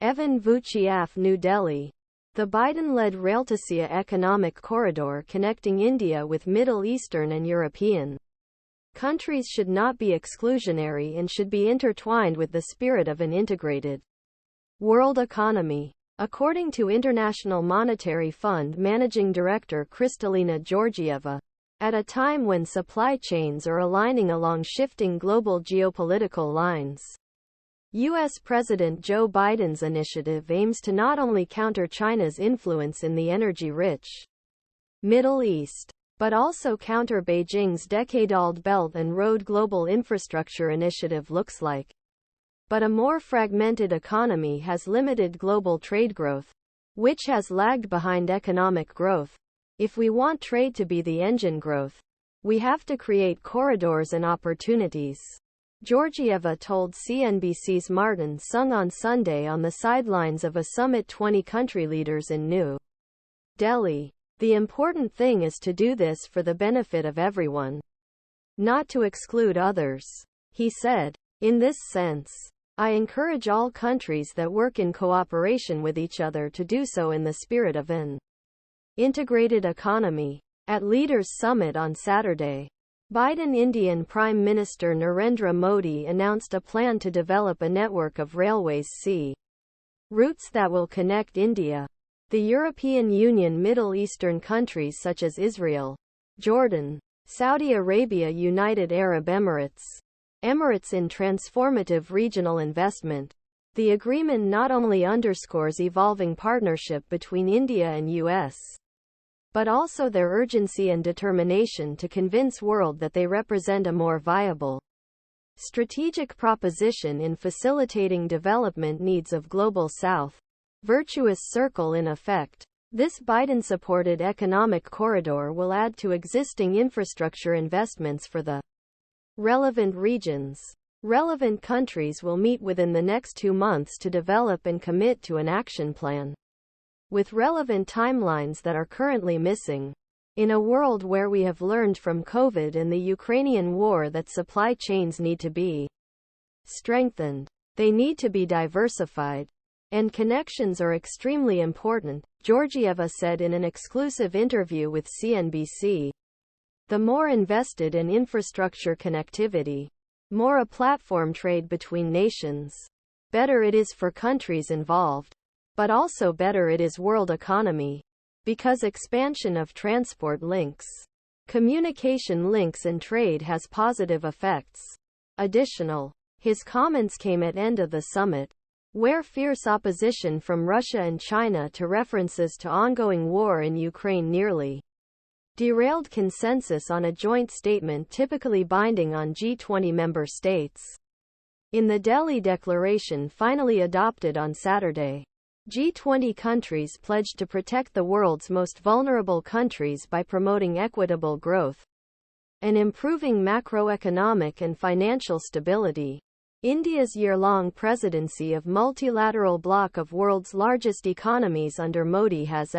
VucciAfp New Delhi. The Biden-led Railtasia economic corridor connecting India with Middle Eastern and European countries should not be exclusionary and should be intertwined with the spirit of an integrated world economy. According to International Monetary Fund Managing Director Kristalina Georgieva, at a time when supply chains are aligning along shifting global geopolitical lines, U.S. President Joe Biden's initiative aims to not only counter China's influence in the energy-rich Middle East, but also counter Beijing's decade-old Belt and Road Global Infrastructure Initiative looks like. But a more fragmented economy has limited global trade growth, which has lagged behind economic growth. If we want trade to be the engine growth, we have to create corridors and opportunities. Georgieva told CNBC's Martin Soong on Sunday on the sidelines of a summit 20 country leaders in New Delhi. The important thing is to do this for the benefit of everyone, not to exclude others, he said. In this sense, I encourage all countries that work in cooperation with each other to do so in the spirit of an integrated economy. At Leaders Summit on Saturday, Indian Prime Minister Narendra Modi announced a plan to develop a network of railways sea routes that will connect India, the European Union, Middle Eastern countries such as Israel, Jordan, Saudi Arabia, United Arab Emirates, Emirates in transformative regional investment. The agreement not only underscores evolving partnership between India and US, but also their urgency and determination to convince world that they represent a more viable strategic proposition in facilitating development needs of Global South. Virtuous circle in effect. This Biden-supported economic corridor will add to existing infrastructure investments for the relevant regions. Relevant countries will meet within the next 2 months to develop and commit to an action plan, with relevant timelines that are currently missing. In a world where we have learned from COVID and the Ukrainian war that supply chains need to be strengthened, they need to be diversified, and connections are extremely important, Georgieva said in an exclusive interview with CNBC. The more invested in infrastructure connectivity, more a platform trade between nations, better it is for countries involved, but also better it is world economy, because expansion of transport links, communication links and trade has positive effects. His comments came at end of the summit, where fierce opposition from Russia and China to references to ongoing war in Ukraine nearly derailed consensus on a joint statement typically binding on G20 member states. In the Delhi Declaration finally adopted on Saturday, G20 countries pledged to protect the world's most vulnerable countries by promoting equitable growth and improving macroeconomic and financial stability. India's year-long presidency of multilateral bloc of world's largest economies under Modi has